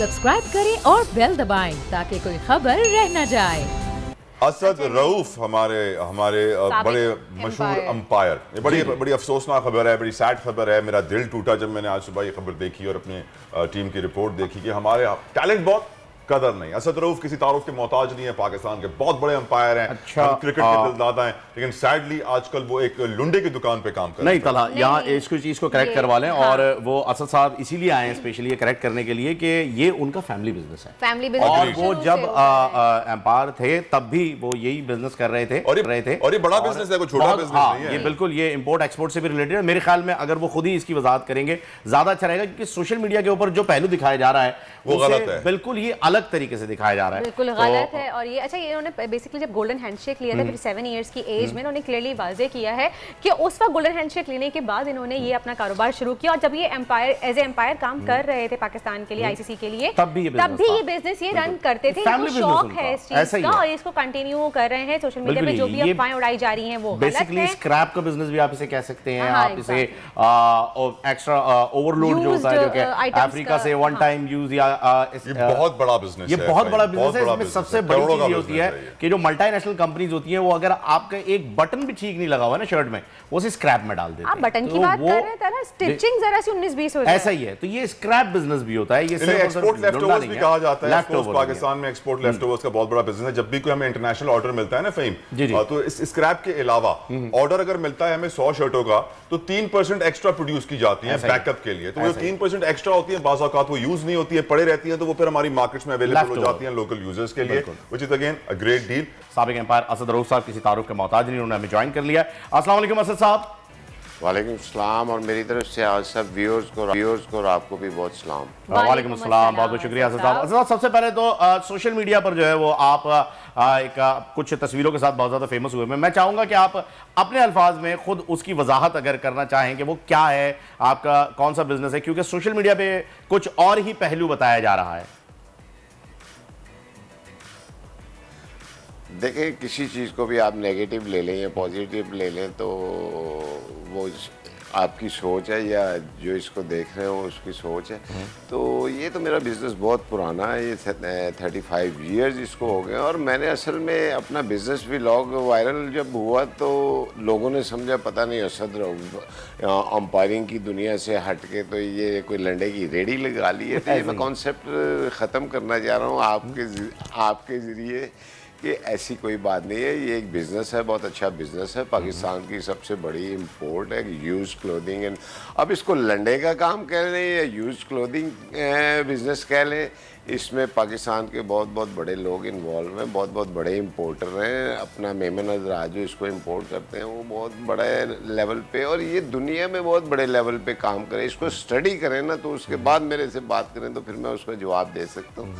Subscribe करें और bell दबाएं ताकि कोई खबर रह न जाए। असद रऊफ हमारे हमारे बड़े मशहूर अंपायर, ये बड़ी अफसोसनाक खबर है, बड़ी सैड खबर है। मेरा दिल टूटा जब मैंने आज सुबह ये खबर देखी और अपनी टीम की रिपोर्ट देखी कि हमारे टैलेंट बहुत, कदर नहीं। असद रऊफ किसी तारुफ के मोहताज नहीं है, पाकिस्तान के बहुत बड़े अंपायर हैं, अच्छा, क्रिकेट के दिलदादा हैं, लेकिन सैडली आजकल वो एक लुंडे की दुकान पे काम कर रहे हैं। नहीं तला यहाँ इसको चीज को करेक्ट करवा लें। हाँ। और वो असद साहब इसीलिए आए हैं स्पेशली ये करेक्ट करने के लिए कि ये उनका फैमिली बिजनेस है। फैमिली बिजनेस और वो जब एम्पायर थे तब भी वो यही बिजनेस कर रहे थे और ये बड़ा बिजनेस है, कोई छोटा बिजनेस नहीं है। ये बिल्कुल ये इंपोर्ट एक्सपोर्ट से भी रिलेटेड है। मेरे ख्याल में अगर वो खुद ही इसकी वजाहत करेंगे ज्यादा अच्छा रहेगा, क्योंकि सोशल मीडिया के ऊपर जो पहलू दिखाया जा रहा है वो गलत है, बिल्कुल ये अलग तरीके से दिखाया जा रहा है, बिल्कुल गलत है। और ये अच्छा, ये उन्होंने बेसिकली जब गोल्डन हैंडशेक लिया था 57 इयर्स की एज में, उन्होंने क्लियरली वाजे किया है कि उस वक्त गोल्डन हैंडशेक लेने के बाद इन्होंने ये अपना कारोबार शुरू किया। और जब ये एम्पायर एज एम्पायर काम कर रहे थे पाकिस्तान के लिए, आईसीसी के लिए, तब भी ये बिजनेस ये रन करते थे। इनको शौक है इस चीज का और इसको कंटिन्यू कर रहे हैं। सोशल मीडिया में जो भी अफवाहें उड़ाई जा रही हैं वो बेसिकली स्क्रैप का बिजनेस भी आप इसे कह सकते हैं। आप इसे एक्स्ट्रा ओवरलोड जो होता है, जो कि अफ्रीका से वन टाइम यूज या बहुत बड़ा बिजनेस है, ये बहुत बड़ा बिजनेस है। इसमें सबसे बड़ी चीज ये होती है कि जो मल्टीनेशनल कंपनीज होती हैं वो अगर आपका एक बटन भी ठीक नहीं लगा हुआ ना शर्ट में, वो उसे स्क्रैप में डाल देते हैं। आप बटन की बात कर रहे थे ना, स्टिचिंग जरा सी 19-20 हो जाए, ऐसा ही है। तो ये स्क्रैप बिजनेस भी होता है। ये एक्सपोर्ट लेफ्टओवर्स भी कहा जाता है। पाकिस्तान में एक्सपोर्ट लेफ्टओवर्स का बहुत बड़ा बिजनेस है। जब भी कोई हमें इंटरनेशनल ऑर्डर मिलता है ना फ़हीम, तो इस स्क्रैप के अलावा ऑर्डर अगर मिलता है हमें 100 शर्टों का, तो 3% एक्स्ट्रा प्रोड्यूस की जाती है बैकअप के लिए। तो वो 3% एक्स्ट्रा होती है, बाज़ औक़ात वो यूज नहीं होती है, पड़े रहती है, तो वो फिर हमारी मार्केट्स में अवेलेबल हो जाती हैं लोकल यूजर्स के लिए, which is again a great deal. साबिक एम्पायर असद रऊफ साहब किसी तारुफ के मोहताज नहीं, उन्होंने हमें ज्वाइन कर लिया। अस्सलाम वालेकुम असद साहब। वालेकुम सलाम, और मेरी तरफ से आज सब व्यूअर्स को और आपको भी बहुत सलाम। वालेकुम सलाम, बहुत बहुत शुक्रिया असद साहब। असद साहब, सबसे पहले तो सोशल मीडिया पर जो है वो आप कुछ तस्वीरों के साथ बहुत ज़्यादा फेमस हुए। मैं चाहूँगा कि आप अपने अल्फाज में खुद उसकी वजाहत अगर करना चाहें कि वो क्या है, आपका कौन सा बिजनेस है, क्योंकि सोशल मीडिया पे कुछ और ही पहलू बताया जा रहा है। देखिए, किसी चीज़ को भी आप नेगेटिव ले लें या पॉजिटिव ले लें तो वो आपकी सोच है, या जो इसको देख रहे हो उसकी सोच है। तो ये तो मेरा बिज़नेस बहुत पुराना है, ये 35 इयर्स इसको हो गए। और मैंने असल में अपना बिज़नेस व्लॉग वायरल जब हुआ तो लोगों ने समझा पता नहीं असद रऊफ अंपायरिंग की दुनिया से हट के तो ये कोई लंडे की रेडी लगा ली है। तो ये मैं कॉन्सेप्ट ख़त्म करना चाह रहा हूँ आपके ज़रिए कि ऐसी कोई बात नहीं है। ये एक बिज़नेस है, बहुत अच्छा बिज़नेस है, पाकिस्तान की सबसे बड़ी इंपोर्ट है यूज़ क्लोथिंग। एंड अब इसको लंडे का काम कह लें या यूज़ क्लोथिंग बिज़नेस कह लें, इसमें पाकिस्तान के बहुत बड़े लोग इन्वॉल्व हैं, बहुत बड़े इंपोर्टर हैं। अपना मेमन अजरा जो इसको इंपोर्ट करते हैं वो बहुत बड़े लेवल पे, और ये दुनिया में बहुत बड़े लेवल पे काम करें, इसको स्टडी करें ना, तो उसके बाद मेरे से बात करें तो फिर मैं उसका जवाब दे सकता हूँ।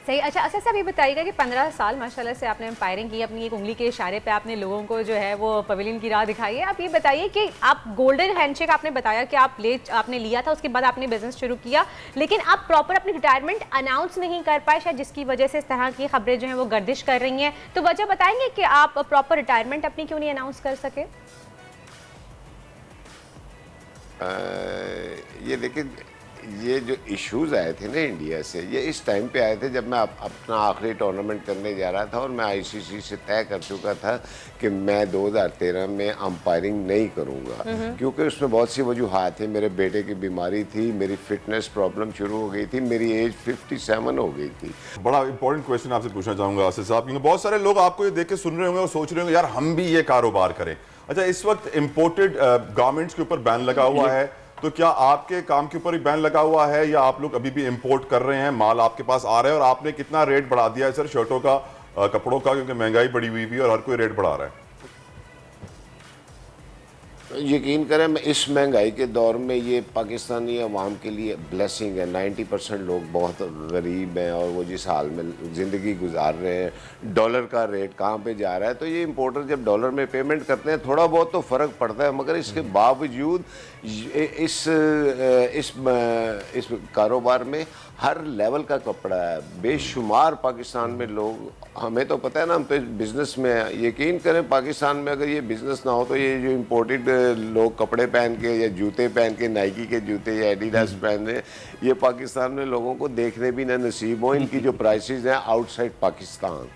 सही। अच्छा असद साहब, ये बताइएगा कि 15 साल माशाल्लाह से आपने एम्पायरिंग की, अपनी एक उंगली के इशारे पे आपने लोगों को जो है वो पवेलियन की राह दिखाई है। आप ये बताइए कि आप गोल्डन हैंडशेक आपने बताया कि आपने लिया था, उसके बाद आपने बिजनेस शुरू किया, लेकिन आप प्रॉपर अपनी रिटायरमेंट अनाउंस नहीं कर पाए, शायद जिसकी वजह से इस तरह की खबरें जो हैं वो गर्दिश कर रही हैं। तो वजह बताएंगे कि आप प्रॉपर रिटायरमेंट अपनी क्यों नहीं अनाउंस कर सके? ये देखिए, ये जो इश्यूज़ आए थे ना इंडिया से, ये इस टाइम पे आए थे जब मैं अपना आखिरी टूर्नामेंट करने जा रहा था, और मैं आईसीसी से तय कर चुका था कि मैं 2013 में अंपायरिंग नहीं करूँगा, क्योंकि उसमें बहुत सी वजूहात थी। मेरे बेटे की बीमारी थी, मेरी फिटनेस प्रॉब्लम शुरू हो गई थी, मेरी एज 57 हो गई थी। बड़ा इंपॉर्टेंट क्वेश्चन आपसे पूछना चाहूँगा आसिफ साहब, क्योंकि बहुत सारे लोग आपको ये देख के सुन रहे होंगे और सोच रहे होंगे यार हम भी ये कारोबार करें। अच्छा, इस वक्त इम्पोर्टेड गारमेंट्स के ऊपर बैन लगा हुआ है, तो क्या आपके काम के ऊपर ही बैन लगा हुआ है या आप लोग अभी भी इंपोर्ट कर रहे हैं, माल आपके पास आ रहा है? और आपने कितना रेट बढ़ा दिया है सर शर्टों का, कपड़ों का, क्योंकि महंगाई बढ़ी हुई भी और हर कोई रेट बढ़ा रहा है? यकीन करें, मैं इस महंगाई के दौर में ये पाकिस्तानी अवाम के लिए ब्लेसिंग है। 90% लोग बहुत गरीब हैं और वो जिस हाल में ज़िंदगी गुजार रहे हैं, डॉलर का रेट कहाँ पे जा रहा है, तो ये इंपोर्टर जब डॉलर में पेमेंट करते हैं थोड़ा बहुत तो फ़र्क पड़ता है, मगर इसके बावजूद इस कारोबार में हर लेवल का कपड़ा है। बेशुमार पाकिस्तान में लोग, हमें तो पता है ना, हम तो इस बिज़नेस में हैं। यकीन करें, पाकिस्तान में अगर ये बिज़नेस ना हो तो ये जो इम्पोर्टेड लोग कपड़े पहन के या जूते पहन के, नाइकी के जूते या एडिडास पहन रहे हैं, ये पाकिस्तान में लोगों को देखने भी ना नसीब हो। इनकी जो प्राइसेस हैं आउटसाइड पाकिस्तान।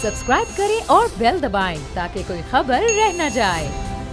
सब्सक्राइब करें और बेल दबाएं ताकि कोई खबर रह न जाए।